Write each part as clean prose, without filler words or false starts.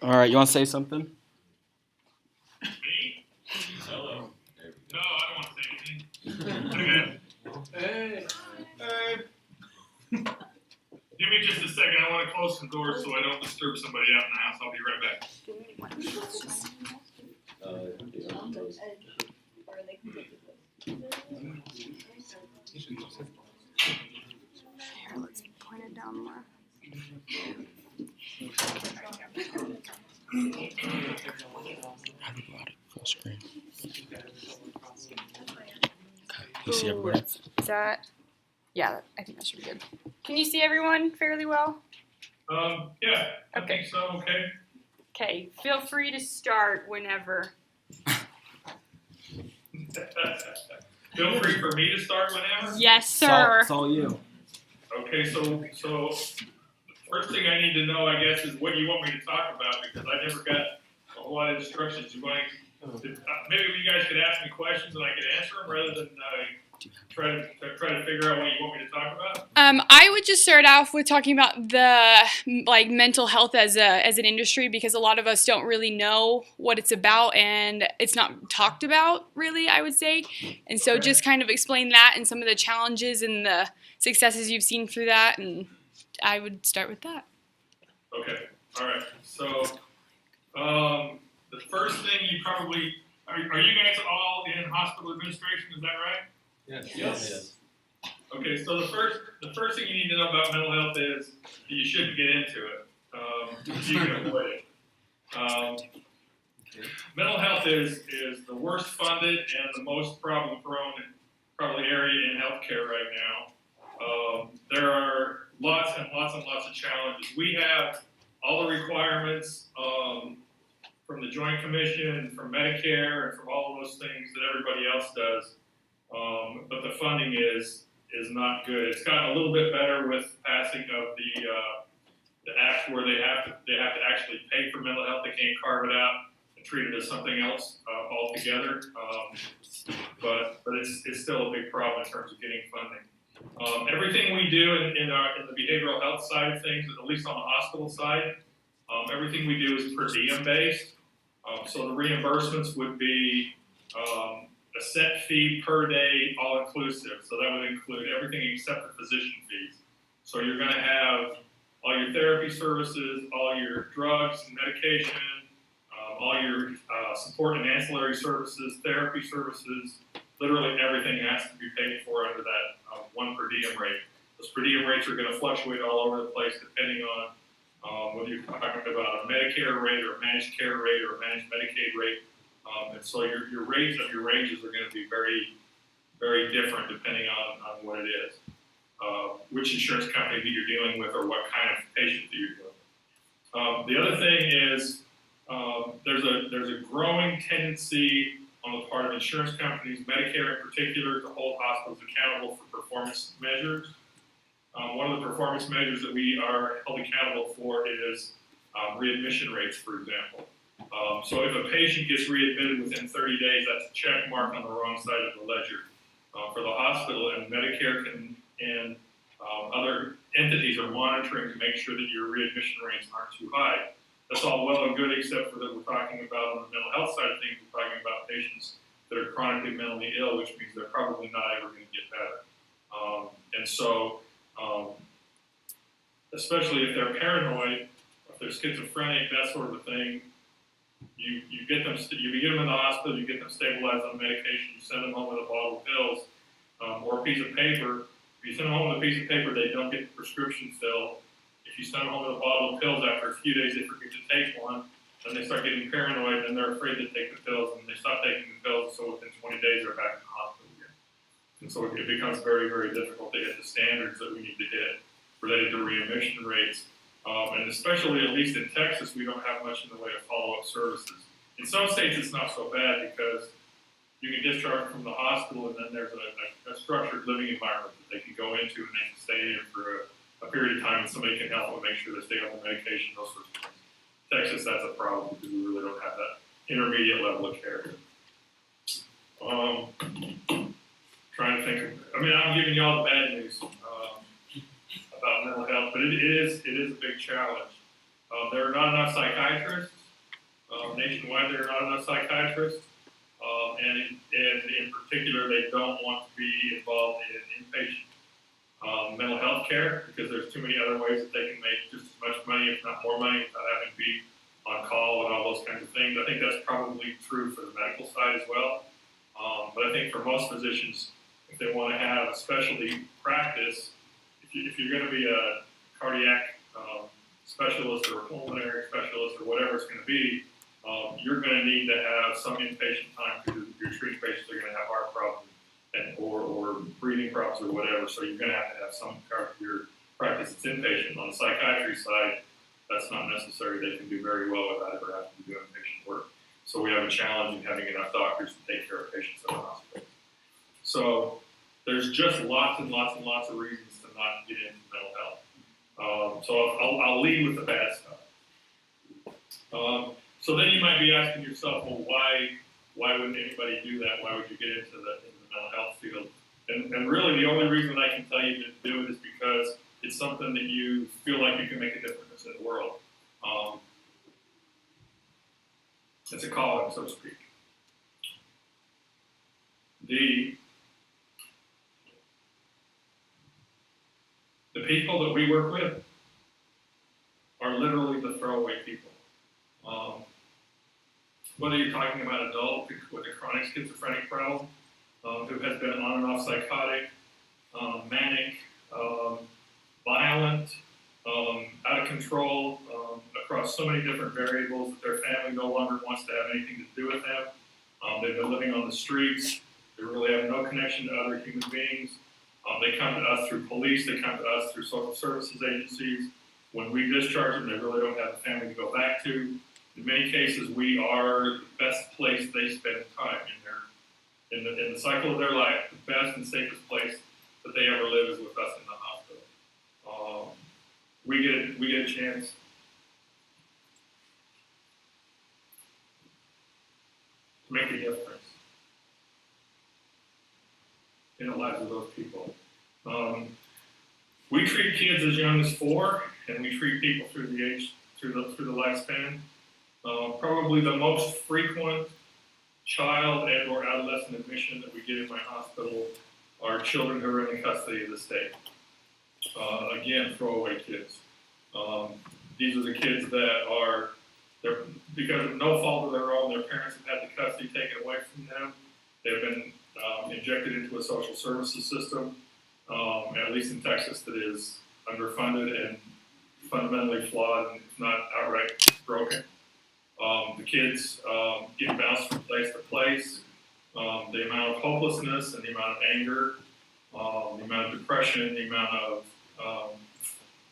All right, you want to say something? Me? Hello. No, I don't want to say anything. Okay. Hey. Give me just a second. I want to close some doors so I don't disturb somebody out in the house. I'll be right back. Here, let's point it down more. How do you go out full screen? You see everybody? Is that? Yeah, I think that should be good. Can you see everyone fairly well? Yeah, I Okay. think so. Okay. Okay, feel free to start whenever. Feel free for me to start whenever. Yes, sir. It's all you. Okay, so the first thing I need to know, I guess, is what you want me to talk about because I never got a whole lot of instructions. You want maybe you guys could ask me questions and I could answer them rather than try to figure out what you want me to talk about. I would just start off with talking about the mental health as an industry because a lot of us don't really know what it's about and it's not talked about really, I would say. And so just kind of explain that and some of the challenges and the successes you've seen through that, and I would start with that. Okay. All right. So the first thing you probably are you guys all in hospital administration? Is that right? Yes. Okay, so the first thing you need to know about mental health is that you shouldn't get into it. You can avoid it. Mental health is the worst funded and the most problem-prone probably area in healthcare right now. There are lots and lots and lots of challenges. We have all the requirements from the Joint Commission, from Medicare, and from all of those things that everybody else does. But the funding is not good. It's gotten a little bit better with passing of the act where they have to actually pay for mental health. They can't carve it out and treat it as something else altogether. But it's still a big problem in terms of getting funding. Everything we do in the behavioral health side of things, at least on the hospital side, everything we do is per diem based. So the reimbursements would be a set fee per day, all inclusive. So that would include everything except the physician fees. So you're going to have all your therapy services, all your drugs and medication, all your support and ancillary services, therapy services. Literally everything has to be paid for under that one per diem rate. Those per diem rates are going to fluctuate all over the place depending on whether you're talking about a Medicare rate or a managed care rate or a managed Medicaid rate. And so your rates of your ranges are going to be very, very different depending on what it is, which insurance company that you're dealing with or what kind of patient that you're dealing with. The other thing is there's a growing tendency on the part of insurance companies, Medicare in particular, to hold hospitals accountable for performance measures. One of the performance measures that we are held accountable for is readmission rates, for example. So if a patient gets readmitted within 30 days, that's a check mark on the wrong side of the ledger. For the hospital, and Medicare and other entities are monitoring to make sure that your readmission rates aren't too high. That's all well and good, except for that we're talking about on the mental health side of things, we're talking about patients that are chronically mentally ill, which means they're probably not ever going to get better. And so, especially if they're paranoid, if they're schizophrenic, that sort of thing, you get them in the hospital, you get them stabilized on medication, you send them home with a bottle of pills or a piece of paper. If you send them home with a piece of paper, they don't get the prescription filled. If you send them home with a bottle of pills, after a few days they forget to take one, then they start getting paranoid and they're afraid to take the pills, and they stop taking the pills, so within 20 days they're back in the hospital again. And so it becomes very, very difficult to hit the standards that we need to hit related to readmission rates. And especially, at least in Texas, we don't have much in the way of follow-up services. In some states, it's not so bad because you can discharge from the hospital, and then there's a structured living environment that they can go into, and they can stay in for a period of time, and somebody can help them make sure they stay on the medication, those sorts of things. Texas, that's a problem because we really don't have that intermediate level of care. Trying to think. I'm giving you all the bad news about mental health, but it is a big challenge. There are not enough psychiatrists. Nationwide, there are not enough psychiatrists. And in particular, they don't want to be involved in inpatient mental health care because there's too many other ways that they can make just as much money, if not more money, without having to be on call and all those kinds of things. I think that's probably true for the medical side as well. But I think for most physicians, if they want to have a specialty practice, if you're going to be a cardiac specialist or a pulmonary specialist or whatever it's going to be, you're going to need to have some inpatient time because your treating patients are going to have heart problems or breathing problems or whatever. So you're going to have some part of your practice that's inpatient. On the psychiatry side, that's not necessary. They can do very well without ever having to do inpatient work. So we have a challenge in having enough doctors to take care of patients in the hospital. So there's just lots and lots and lots of reasons to not get into mental health. So I'll lead with the bad stuff. So then you might be asking yourself, well, why wouldn't anybody do that? Why would you get into the mental health field? And really the only reason I can tell you to do it is because it's something that you feel like you can make a difference in the world. It's a calling, so to speak. The people that we work with are literally the throwaway people. Whether you're talking about an adult with a chronic schizophrenic problem, who has been on and off psychotic, manic, violent, out of control, across so many different variables that their family no longer wants to have anything to do with them. They've been living on the streets. They really have no connection to other human beings. They come to us through police. They come to us through social services agencies. When we discharge them, they really don't have a family to go back to. In many cases, we are the best place they spend time in the cycle of their life. The best and safest place that they ever live is with us in the hospital. We get a chance to make a difference in the lives of those people. We treat kids as young as 4, and we treat people through the lifespan. Probably the most frequent child and or adolescent admission that we get in my hospital are children who are in the custody of the state. Again, throwaway kids. These are the kids that because of no fault of their own, their parents have had the custody taken away from them. They've been injected into a social services system, at least in Texas, that is underfunded and fundamentally flawed and if not outright broken. The kids get bounced from place to place. The amount of hopelessness and the amount of anger, the amount of depression, the amount of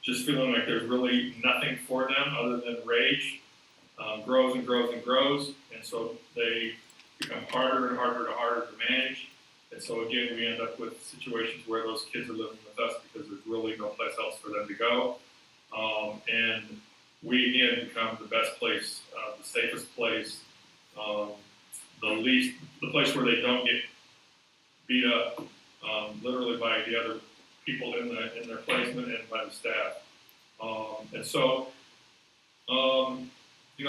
just feeling like there's really nothing for them other than rage grows and grows and grows. And so they become harder and harder to manage. And so again, we end up with situations where those kids are living with us because there's really no place else for them to go. And we again become the best place, the safest place, the place where they don't get beat up, literally by the other people in their placement and by the staff. And so,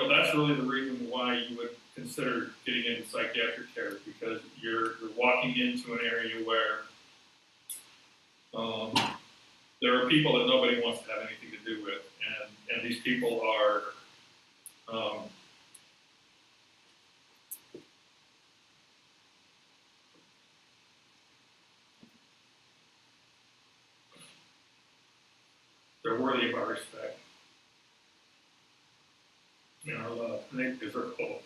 that's really the reason why you would consider getting into psychiatric care, because you're walking into an area where there are people that nobody wants to have anything to do with, and these people are they're worthy of our respect and our love, and they deserve both.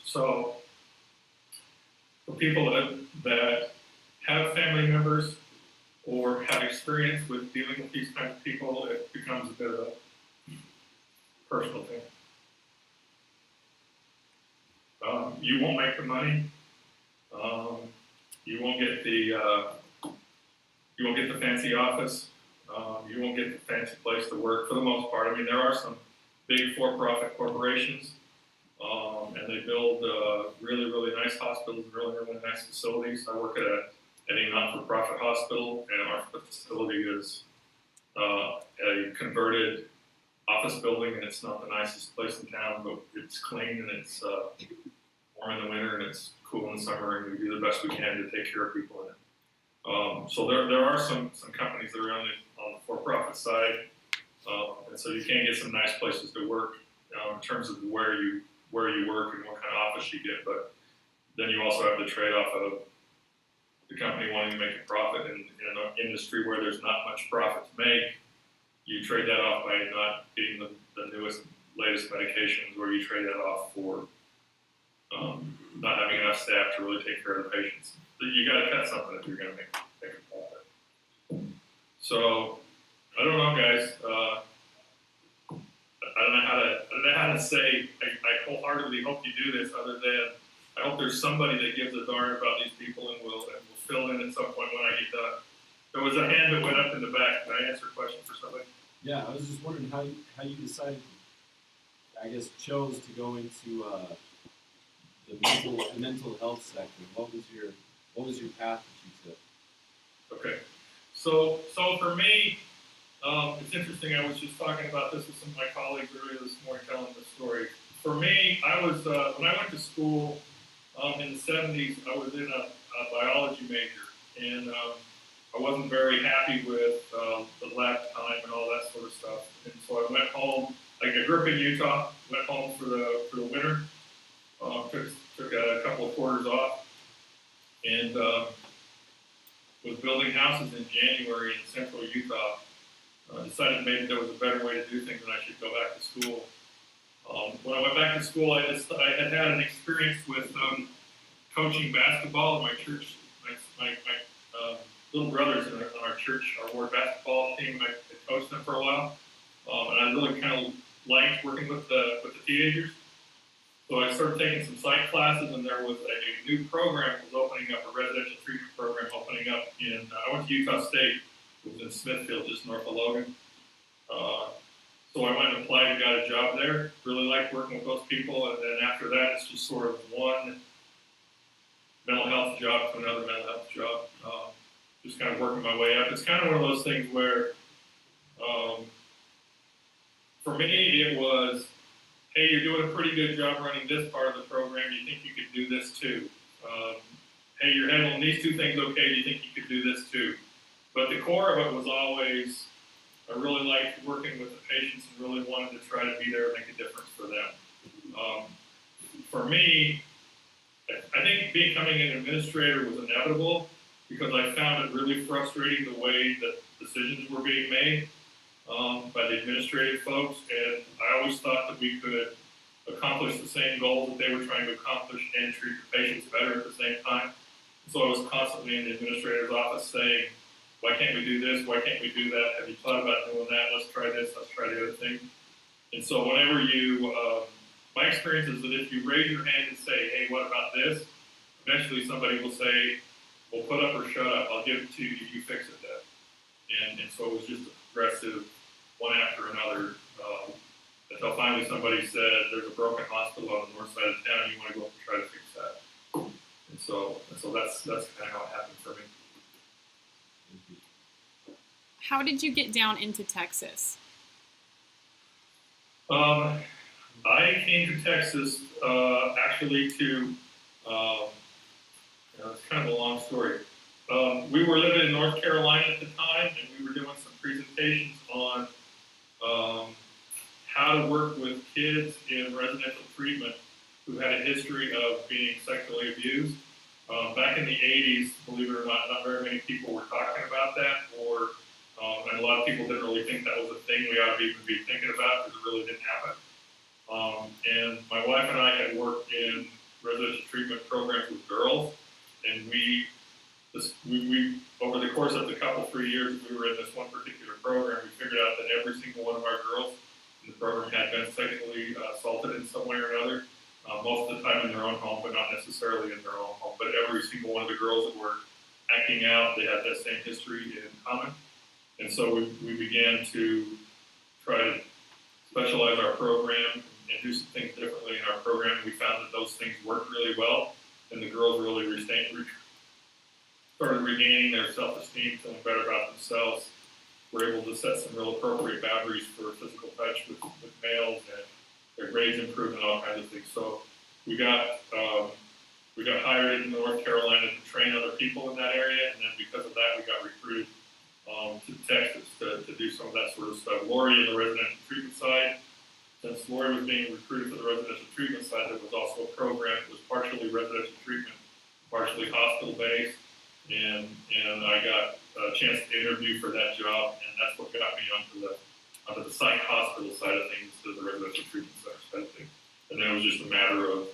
So, for people that have family members or have experience with dealing with these kinds of people, it becomes a bit of a personal thing. You won't make the money. You won't get the fancy office. You won't get the fancy place to work for the most part. I mean, there are some big for-profit corporations, and they build really, really nice hospitals and really, really nice facilities. I work at a not-for-profit hospital, and our facility is a converted office building, and it's not the nicest place in town, but it's clean and it's warm in the winter and it's cool in the summer, and we do the best we can to take care of people in it. So there are some companies that are on the for-profit side, and so you can get some nice places to work in terms of where you work and what kind of office you get, but then you also have the trade-off of the company wanting to make a profit in an industry where there's not much profit to make. You trade that off by not getting the newest, latest medications, or you trade that off for not having enough staff to really take care of the patients. You got to cut something if you're going to make a profit. So I don't know, guys. I don't know how to say. I wholeheartedly hope you do this. Other than I hope there's somebody that gives a darn about these people and will fill in at some point when I get done. There was a hand that went up in the back. Can I answer a question for somebody? Yeah, I was just wondering how you decided, I guess, chose to go into the mental health sector. What was your path that you took? Okay, so for me, it's interesting. I was just talking about this with some of my colleagues earlier this morning, telling the story. For me, I was when I went to school in the '70s. I was in a biology major, and I wasn't very happy with the lab time and all that sort of stuff. And so I went home. Like I grew up in Utah. Went home for the winter. Took a couple of quarters off, and was building houses in January in central Utah. Decided maybe there was a better way to do things, and I should go back to school. When I went back to school, I had an experience with coaching basketball in my church. My little brothers in our church, our ward basketball team, I coached them for a while, and I really kind of liked working with the teenagers. So I started taking some psych classes, and there was a new program that was opening up, a residential treatment program opening up in, I went to Utah State, it was in Smithfield, just north of Logan. So I went and applied and got a job there. Really liked working with those people, and then after that, it's just sort of one mental health job to another mental health job. Just kind of working my way up. It's kind of one of those things where, for me, it was, hey, you're doing a pretty good job running this part of the program. Do you think you could do this too? Hey, you're handling these two things okay. Do you think you could do this too? But the core of it was always, I really liked working with the patients and really wanted to try to be there and make a difference for them. For me, I think becoming an administrator was inevitable because I found it really frustrating the way that decisions were being made by the administrative folks, and I always thought that we could accomplish the same goals that they were trying to accomplish and treat the patients better at the same time. So I was constantly in the administrator's office saying, why can't we do this? Why can't we do that? Have you thought about doing that? Let's try this. Let's try the other thing. And so whenever you, my experience is that if you raise your hand and say, hey, what about this? Eventually somebody will say, well, put up or shut up. I'll give it to you. You fix it then. And so it was just a progressive one after another until finally somebody said, there's a broken hospital on the north side of town. You want to go up and try to fix that. And so that's kind of how it happened for me. How did you get down into Texas? I came to Texas actually to, it's kind of a long story. We were living in North Carolina at the time, and we were doing some presentations on how to work with kids in residential treatment who had a history of being sexually abused. Back in the 80s, believe it or not very many people were talking about that, and a lot of people didn't really think that was a thing we ought to even be thinking about because it really didn't happen. And my wife and I had worked in residential treatment programs with girls, and we over the course of the 3 years we were in this one particular program, we figured out that every single one of our girls in the program had been sexually assaulted in some way or another. Most of the time in their own home, but not necessarily in their own home. But every single one of the girls that were acting out, they had that same history in common. And so we began to try to specialize our program and do some things differently in our program. We found that those things worked really well, and the girls really started regaining their self-esteem, feeling better about themselves. Were able to set some real appropriate boundaries for physical touch with males, and their grades improved and all kinds of things. So we got hired in North Carolina to train other people in that area, and then because of that, we got recruited to Texas to do some of that sort of stuff. Lori in the residential treatment side. Since Lori was being recruited for the residential treatment side, there was also a program that was partially residential treatment, partially hospital-based, and I got a chance to interview for that job, and that's what got me onto the psych hospital side of things instead of the residential treatment side of things. And then it was just a matter of,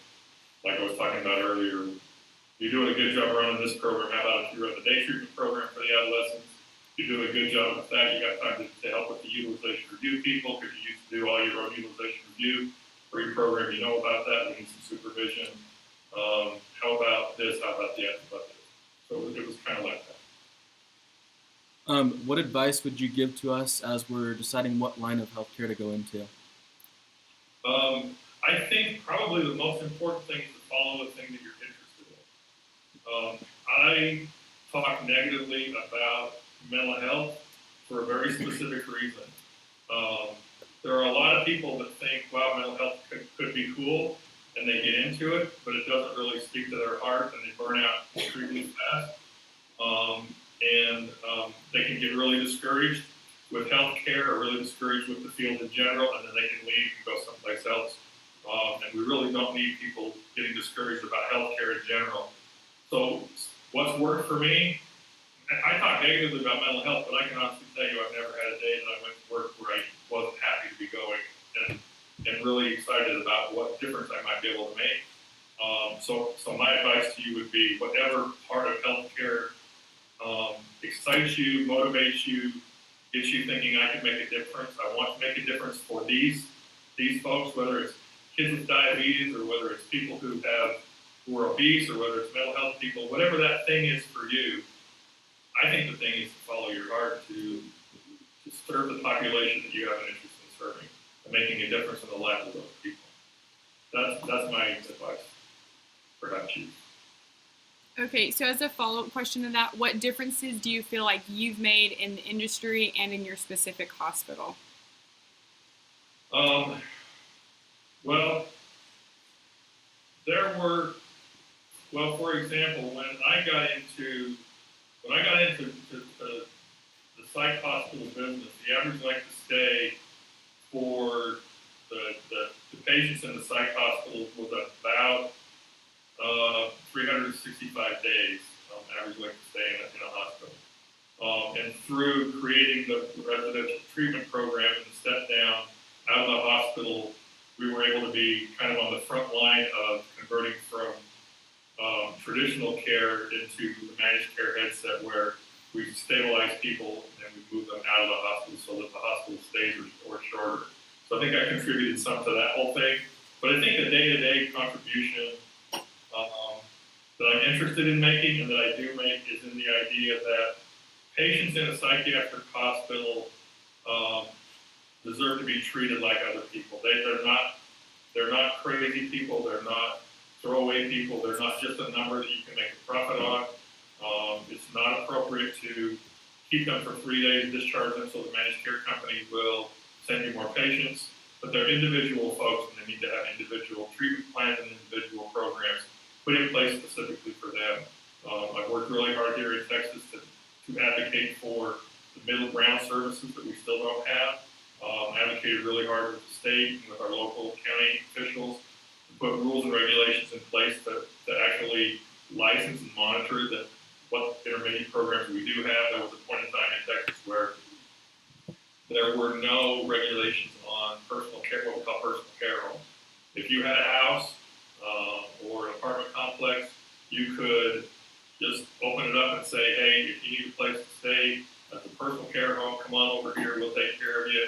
like I was talking about earlier, you're doing a good job running this program. How about if you run the day treatment program for the adolescents? You're doing a good job with that. You got time to help with the utilization review people because you used to do all your own utilization review for your program. You know about that. We need some supervision. How about this? How about that? How about this? So it was kind of like that. What advice would you give to us as we're deciding what line of healthcare to go into? I think probably the most important thing is to follow the thing that you're interested in. I talk negatively about mental health for a very specific reason. There are a lot of people that think, wow, mental health could be cool, and they get into it, but it doesn't really speak to their heart, and they burn out extremely fast. They can get really discouraged with healthcare or really discouraged with the field in general, and then they can leave and go someplace else. And we really don't need people getting discouraged about healthcare in general. So what's worked for me, I talk negatively about mental health, but I can honestly tell you I've never had a day that I went to work where I wasn't happy to be going and really excited about what difference I might be able to make. So my advice to you would be whatever part of healthcare excites you, motivates you, gets you thinking I can make a difference. I want to make a difference for these folks, whether it's kids with diabetes or whether it's people who are obese or whether it's mental health people, whatever that thing is for you. I think the thing is to follow your heart, to serve the population that you have an interest in serving and making a difference in the lives of those people. That's my advice for how to choose. Okay, so as a follow-up question to that, what differences do you feel like you've made in the industry and in your specific hospital? For example, when I got into the psych hospital business, the average length of stay for the patients in the psych hospital was about 365 days, average length of stay in a hospital. And through creating the residential treatment program and the step down out of the hospital, we were able to be kind of on the front line of converting from traditional care into the managed care headset, where we stabilize people and we move them out of the hospital so that the hospital stays or shorter. So I think I contributed some to that whole thing. But I think the day-to-day contribution that I'm interested in making and that I do make is in the idea that patients in a psychiatric hospital deserve to be treated like other people. They're not crazy people. They're not throwaway people. They're not just a number that you can make a profit on. It's not appropriate to keep them for 3 days, discharge them so the managed care company will send you more patients. But they're individual folks, and they need to have individual treatment plans and individual programs put in place specifically for them. I've worked really hard here in Texas to advocate for the middle ground services that we still don't have. Advocated really hard with the state and with our local county officials to put rules and regulations in place to actually license and monitor what intermediate programs we do have. There was a point in time in Texas where there were no regulations on personal care, what we call personal care homes. If you had a house or an apartment complex, you could just open it up and say, hey, if you need a place to stay at the personal care home, come on over here, we'll take care of you.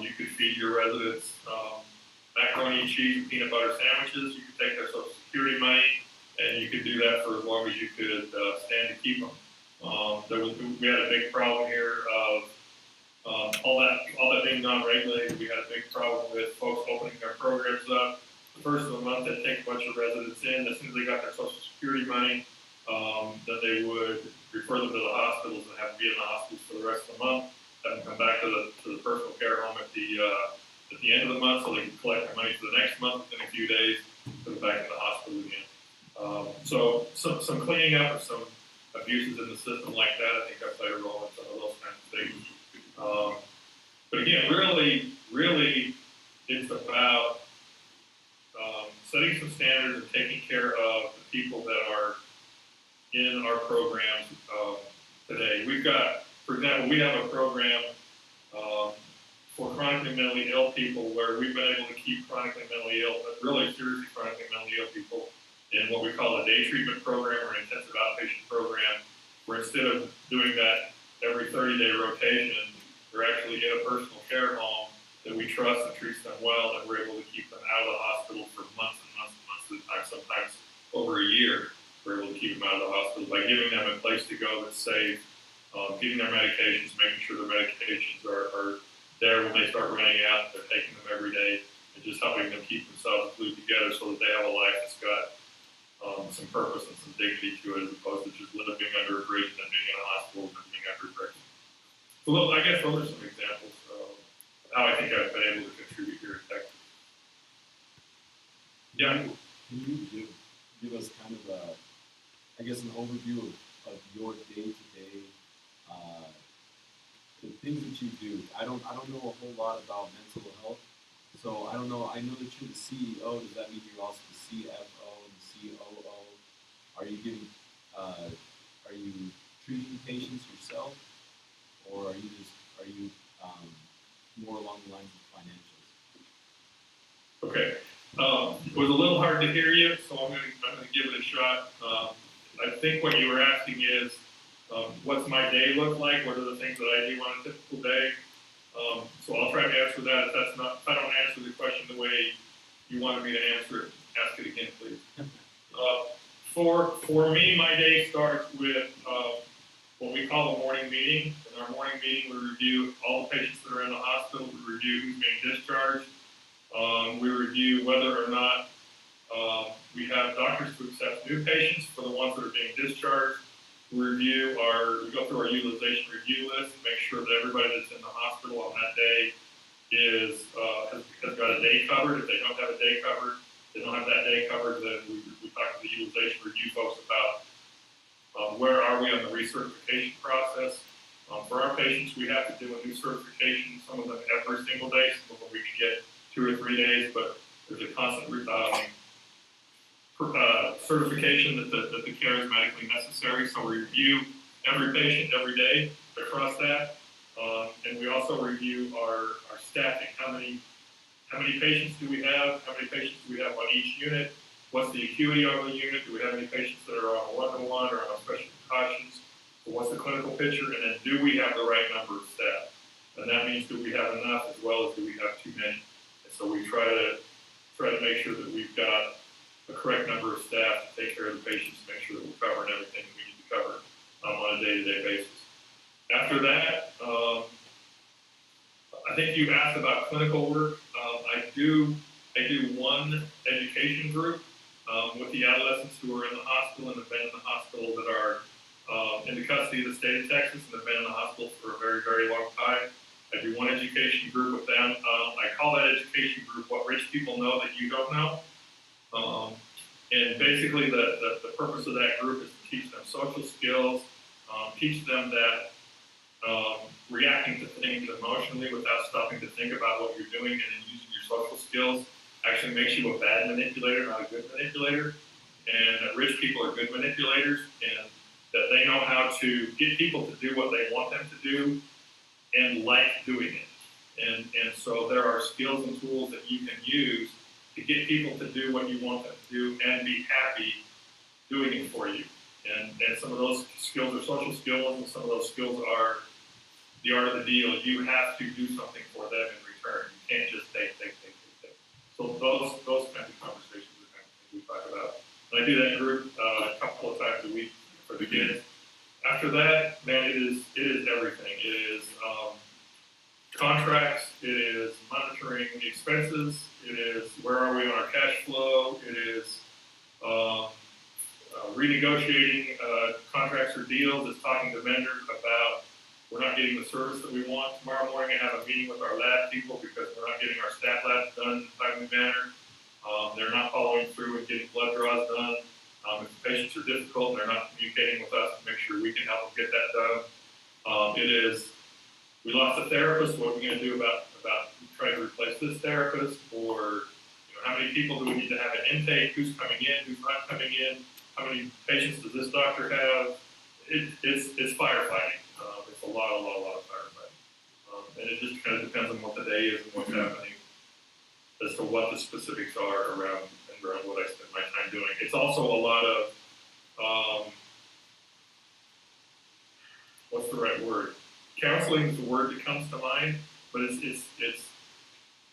You could feed your residents macaroni and cheese and peanut butter sandwiches. You could take their Social Security money, and you could do that for as long as you could stand to keep them. We had a big problem here of all that being non-regulated. We had a big problem with folks opening their programs up. The first of the month, they'd take a bunch of residents in. As soon as they got their Social Security money, that they would refer them to the hospitals and have to be in the hospitals for the rest of the month, have them come back to the personal care home at the end of the month so they can collect their money for the next month within a few days, put them back in the hospital again. So some cleaning up of some abuses in the system like that, I think I played a role in some of those kinds of things. But again, really, it's about setting some standards and taking care of the people that are in our programs today. We've got, for example, we have a program for chronically mentally ill people where we've been able to keep chronically mentally ill, but really seriously chronically mentally ill people in what we call a day treatment program or an intensive outpatient program, where instead of doing that every 30-day rotation, they're actually in a personal care home that we trust and treats them well, and we're able to keep them out of the hospital for months and months and months at a time, sometimes over a year. We're able to keep them out of the hospital by giving them a place to go that's safe, getting their medications, making sure their medications are there when they start running out, they're taking them every day, and just helping them keep themselves glued together so that they have a life that's got some purpose and some dignity to it, as opposed to just living under a bridge and then being in a hospital and then being under a bridge. So I guess those are some examples of how I think I've been able to contribute here in Texas. Yeah. Can you give us kind of I guess an overview of your day-to-day, the things that you do? I don't know a whole lot about mental health, so I don't know. I know that you're the CEO. Does that mean you're also the CFO and the COO? Are you giving, are you treating patients yourself, or are you more along the lines of financials? Okay. It was a little hard to hear you, so I'm gonna give it a shot. I think what you were asking is, what's my day look like? What are the things that I do on a typical day? So I'll try to answer that. If I don't answer the question the way you wanted me to answer it, ask it again, please. For me, my day starts with what we call a morning meeting. In our morning meeting, we review all the patients that are in the hospital. We review who's being discharged. We review whether or not we have doctors to accept new patients for the ones that are being discharged. We go through our utilization review list, make sure that everybody that's in the hospital on that day has got a day covered. If they don't have a day covered, they don't have that day covered, then we talk to the utilization review folks about where are we on the recertification process. For our patients, we have to do a new certification, some of them every single day, some of them we can get 2 or 3 days, but there's a constant certification that the care is medically necessary. So we review every patient every day across that, and we also review our staffing. How many patients do we have? How many patients do we have on each unit? What's the acuity on the unit? Do we have any patients that are on a one-to-one or on special precautions? So what's the clinical picture? And then do we have the right number of staff? And that means do we have enough as well as do we have too many? And so we try to make sure that we've got the correct number of staff to take care of the patients, make sure that we're covering everything that we need to cover on a day-to-day basis. After that, I think you asked about clinical work. I do one education group with the adolescents who are in the hospital and have been in the hospital that are in the custody of the state of Texas and have been in the hospital for a very, very long time. I do one education group with them. I call that education group What Rich People Know That You Don't Know. And basically the purpose of that group is to teach them social skills, teach them that reacting to things emotionally without stopping to think about what you're doing and then using your social skills actually makes you a bad manipulator, not a good manipulator. And that rich people are good manipulators, and that they know how to get people to do what they want them to do and like doing it. And so there are skills and tools that you can use to get people to do what you want them to do and be happy doing it for you. And some of those skills are social skills, and some of those skills are the art of the deal. You have to do something for them in return. You can't just take. So those kinds of conversations are the kind of things we talk about. And I do that group a couple of times a week for the kids. After that, man, it is everything. It is contracts. It is monitoring expenses. It is where are we on our cash flow. It is renegotiating contracts or deals. It's talking to vendors about we're not getting the service that we want. Tomorrow morning I have a meeting with our lab people because we're not getting our stat labs done in a timely manner. They're not following through and getting blood draws done. If the patients are difficult and they're not communicating with us to make sure we can help them get that done. We lost a therapist. What are we going to do about trying to replace this therapist? Or how many people do we need to have an intake? Who's coming in? Who's not coming in? How many patients does this doctor have? It's firefighting. It's a lot of firefighting. And it just kind of depends on what the day is and what's happening as to what the specifics are around what I spend my time doing. It's also a lot of, what's the right word? Counseling is the word that comes to mind, but it's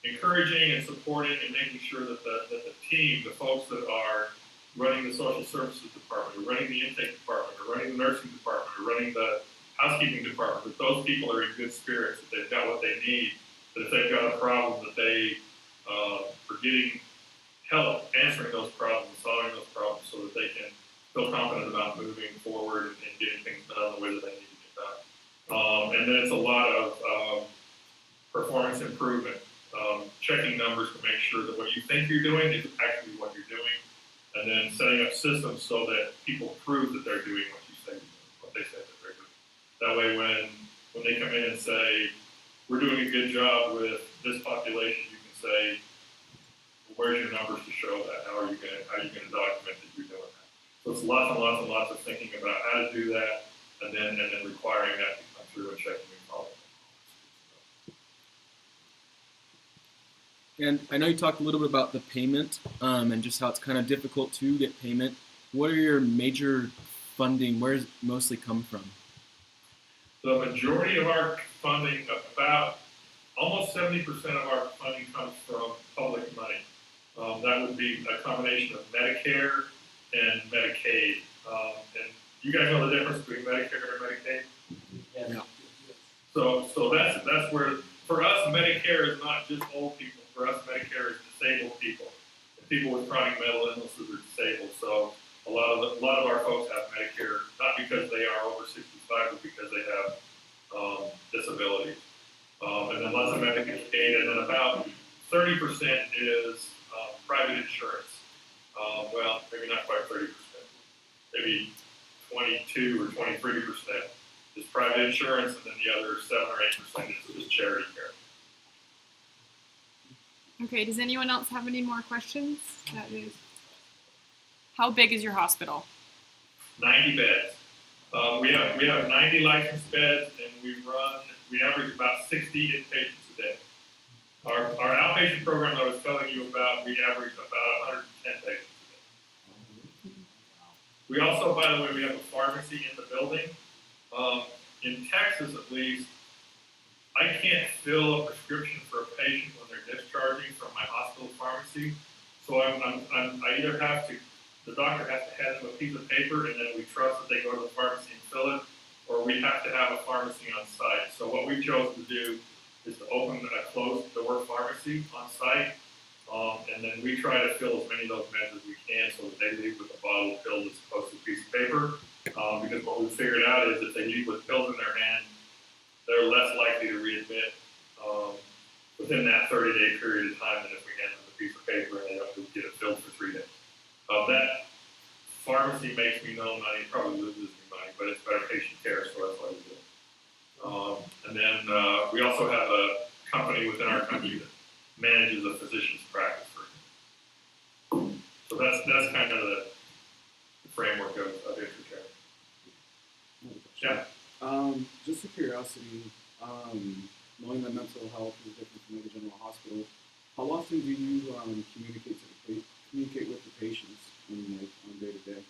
encouraging and supporting and making sure that the team, the folks that are running the social services department, or running the intake department, or running the nursing department, or running the housekeeping department, that those people are in good spirits, that they've got what they need, that if they've got a problem, that they are getting help answering those problems, solving those problems, so that they can feel confident about moving forward and getting things done the way that they need to get done. And then it's a lot of performance improvement, checking numbers to make sure that what you think you're doing is actually what you're doing, and then setting up systems so that people prove that they're doing what they say that they're doing. That way, when they come in and say, we're doing a good job with this population, you can say, where's your numbers to show that? How are you going to document that you're doing that? So it's lots and lots and lots of thinking about how to do that, and then requiring that to come through and checking and following. And I know you talked a little bit about the payment and just how it's kind of difficult to get payment. What are your major funding? Where does it mostly come from? The majority of our funding, about almost 70% of our funding, comes from public money. That would be a combination of Medicare and Medicaid. And you guys know the difference between Medicare and Medicaid? Yeah. So that's where, for us, Medicare is not just old people. For us, Medicare is disabled people. And people with chronic mental illnesses are disabled. So a lot of our folks have Medicare, not because they are over 65, but because they have disabilities. And then lots of Medicaid, and then about 30% is private insurance. Well, maybe not quite 30%. Maybe 22 or 23% is private insurance, and then the other 7 or 8% is just charity care. Okay, does anyone else have any more questions? How big is your hospital? 90 beds. We have 90 licensed beds, and we average about 60 inpatients a day. Our outpatient program I was telling you about, we average about 110 patients a day. We also, by the way, we have a pharmacy in the building. In Texas, at least, I can't fill a prescription for a patient when they're discharging from my hospital pharmacy. So I either have to, the doctor has to hand them a piece of paper, and then we trust that they go to the pharmacy and fill it, or we have to have a pharmacy on site. So what we've chosen to do is to open a closed door pharmacy on site, and then we try to fill as many of those meds as we can so that they leave with a bottle of pills as opposed to a piece of paper. Because what we've figured out is if they leave with pills in their hand, they're less likely to readmit within that 30-day period of time than if we hand them a piece of paper and they have to get it filled for 3 days. That pharmacy makes me no money, probably loses me money, but it's better patient care, so that's why we do it. And then we also have a company within our country that manages a physician's practice for me. So that's kind of the framework of Intercare. Yeah. Just a curiosity, knowing that mental health is different from like a general hospital, how often do you communicate with the patients on day to day?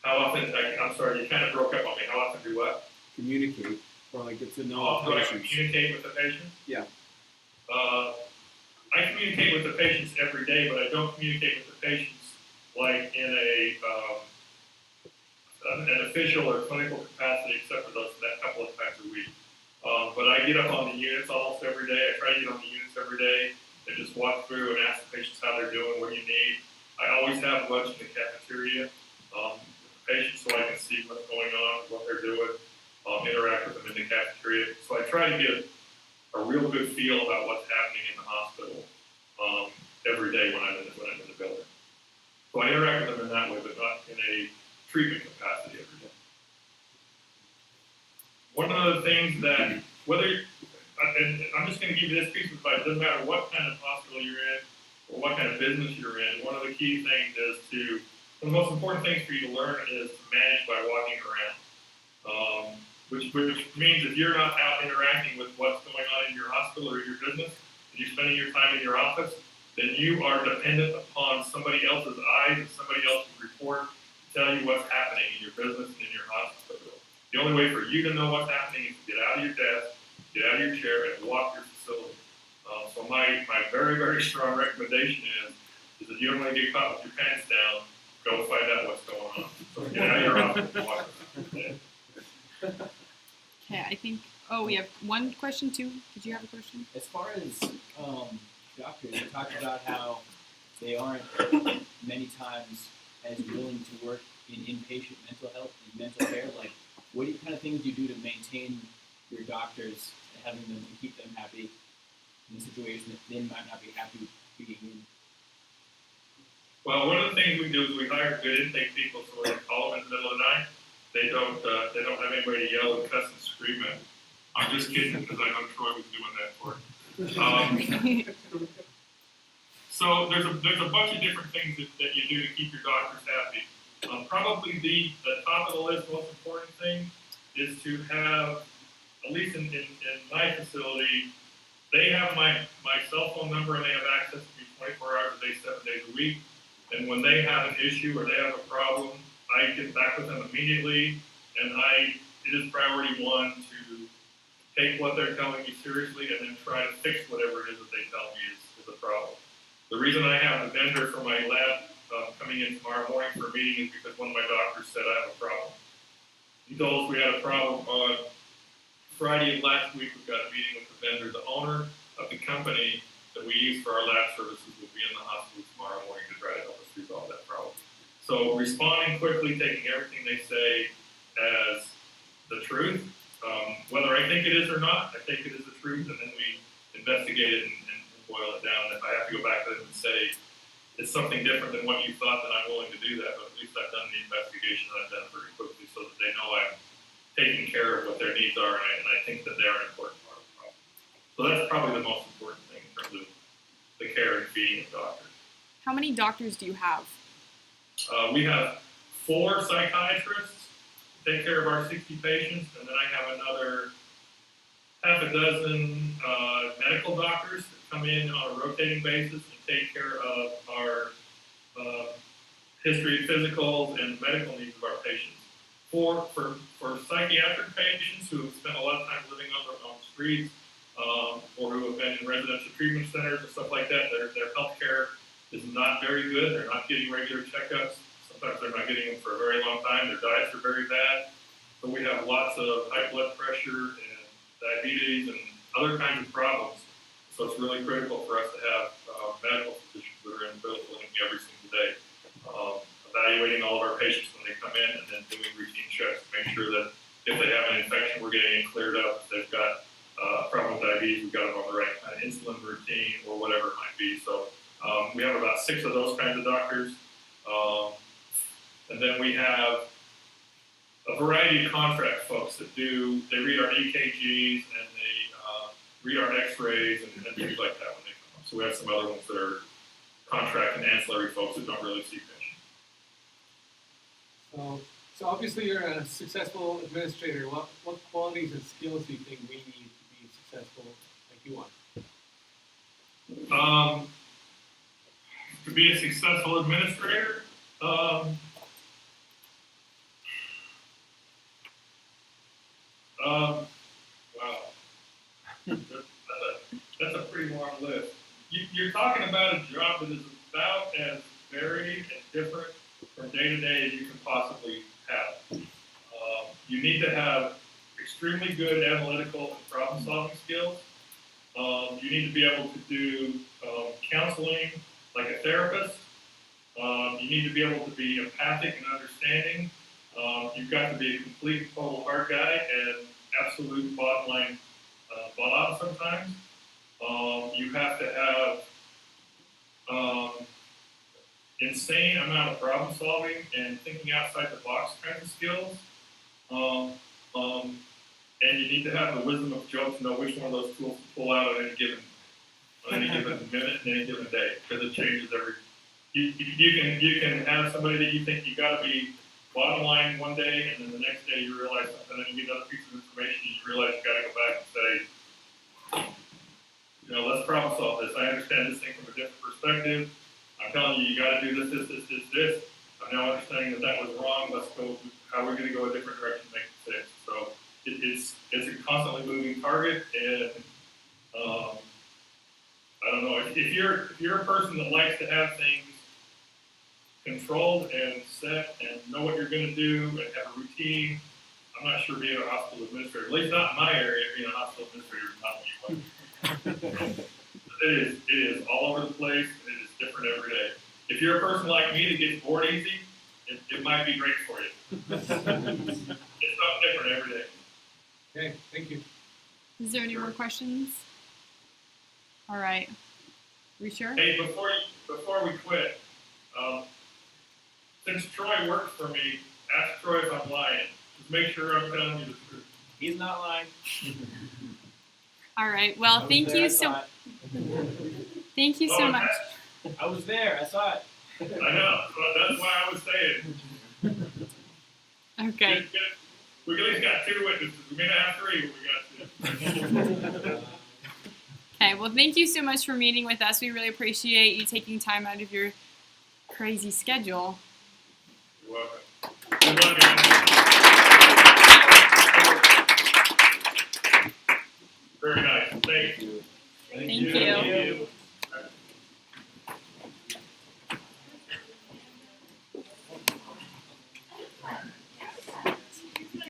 How often? I'm sorry, you kind of broke up on me. How often do what? Communicate, or like get to know the Do I patients. communicate with the patients? Yeah. I communicate with the patients every day, but I don't communicate with the patients like in an official or clinical capacity, except for that couple of times a week. But I get up on the units almost every day. I try to get on the units every day and just walk through and ask the patients how they're doing, what do you need. I always have lunch in the cafeteria. in the cafeteria. So I try to get a real good feel about what's happening in the hospital every day when I'm in the building. So I interact with them in that way, but not in a treatment capacity every day. One of the things that, and I'm just going to give you this piece of advice, it doesn't matter what kind of hospital you're in or what kind of business you're in, one of the key things is the most important things for you to learn is to manage by walking around. Which means if you're not out interacting with what's going on in your hospital or your business, and you're spending your time in your office, then you are dependent upon somebody else's eyes and somebody else's report to tell you what's happening in your business and in your hospital. The only way for you to know what's happening is to get out of your desk, get out of your chair, and walk your facility. So my very, very strong recommendation is that you don't want to get caught with your pants down, go find out what's going on. So get out of your office and walk. Okay, I think. Oh, we have one question too. Did you have a question? As far as doctors, you talked about how they aren't many times as willing to work in inpatient mental health and mental care. Like, what kind of things do you do to maintain your doctors and having them and keep them happy in a situation that they might not be happy being in? Well, one of the things we do is we hire good intake people, so when we call them in the middle of the night, they don't have anybody to yell and cuss and scream at. I'm just kidding because I know Troy was doing that for it. So there's a bunch of different things that you do to keep your doctors happy. Probably the top of the list, most important thing is to have, at least in my facility, they have my cell phone number and they have access to me 24 hours a day, 7 days a week. And when they have an issue or they have a problem, I get back with them immediately, and it is priority one to take what they're telling me seriously and then try to fix whatever it is that they tell me is a problem. The reason I have a vendor for my lab coming in tomorrow morning for a meeting is because one of my doctors said I have a problem. He told us we had a problem on Friday of last week. We got a meeting with the vendor. The owner of the company that we use for our lab services will be in the hospital tomorrow morning to try to help us resolve that problem. So responding quickly, taking everything they say as the truth, whether I think it is or not, I think it is the truth, and then we investigate it and boil it down. If I have to go back to them and say it's something different than what you thought, then I'm willing to do that, but at least I've done the investigation and I've done it very quickly so that they know I'm taking care of what their needs are, and I think that they are an important part of the problem. So that's probably the most important thing in terms of the care and feeding of doctors. How many doctors do you have? We have 4 psychiatrists to take care of our 60 patients, and then I have another half a dozen medical doctors that come in on a rotating basis and take care of our history, physicals, and medical needs of our patients. For psychiatric patients who have spent a lot of time living on the streets or who have been in residential treatment centers or stuff like that, their health care is not very good. They're not getting regular checkups. Sometimes they're not getting them for a very long time. Their diets are very bad. So we have lots of high blood pressure and diabetes and other kinds of problems. So it's really critical for us to have medical physicians that are in the clinic every single day, evaluating all of our patients when they come in and then doing routine checks to make sure that if they have an infection, we're getting it cleared up. If they've got a problem with diabetes, we've got them on the right kind of insulin routine or whatever it might be. So we have about 6 of those kinds of doctors. And then we have a variety of contract folks that they read our EKGs and they read our x-rays and things like that when they come up. So we have some other ones that are contract and ancillary folks that don't really see patients. So obviously you're a successful administrator. What qualities and skills do you think we need to be successful like you are? To be a successful administrator, wow, that's a pretty long list. You're talking about a job that is about as varied and different from day to day as you can possibly have. You need to have extremely good analytical and problem-solving skills. You need to be able to do counseling like a therapist. You need to be able to be empathic and understanding. You've got to be a complete and total hard guy and absolutely absolute bottom line bought sometimes. You have to have insane amount of problem solving and thinking outside the box kinds of skills. And you need to have the wisdom of Job to know which one of those tools to pull out on any given minute and any given day, because it changes every. You can have somebody that you think you got to be bottom line one day, and then the next day you realize something, and then you get another piece of information, and you realize you got to go back and say, let's problem solve this. I understand this thing from a different perspective. I'm telling you, you got to do this. I'm now understanding that was wrong. Let's go. How are we going to go a different direction to make it fix? So it's a constantly moving target, and I don't know if you're a person that likes to have things controlled and set and know what you're going to do and have a routine. I'm not sure being a hospital administrator, at least not in my area, being a hospital administrator is not what you want. It is all over the place, and it is different every day. If you're a person like me that gets bored easy, it might be great for you. It's something different every day. Okay, thank you. Is there any more questions? All right. We sure? Hey, before we quit, since Troy works for me, ask Troy if I'm lying. Just make sure I'm telling you the truth. He's not lying. All right. Well, thank you so much. I was there. I saw it. I know. But that's why I was saying. Okay. We at least got 2 witnesses. We may not have 3, but we got 2. Okay. Well, thank you so much for meeting with us. We really appreciate you taking time out of your crazy schedule. You're welcome. Good luck, guys. Very nice. Thank you. Thank you.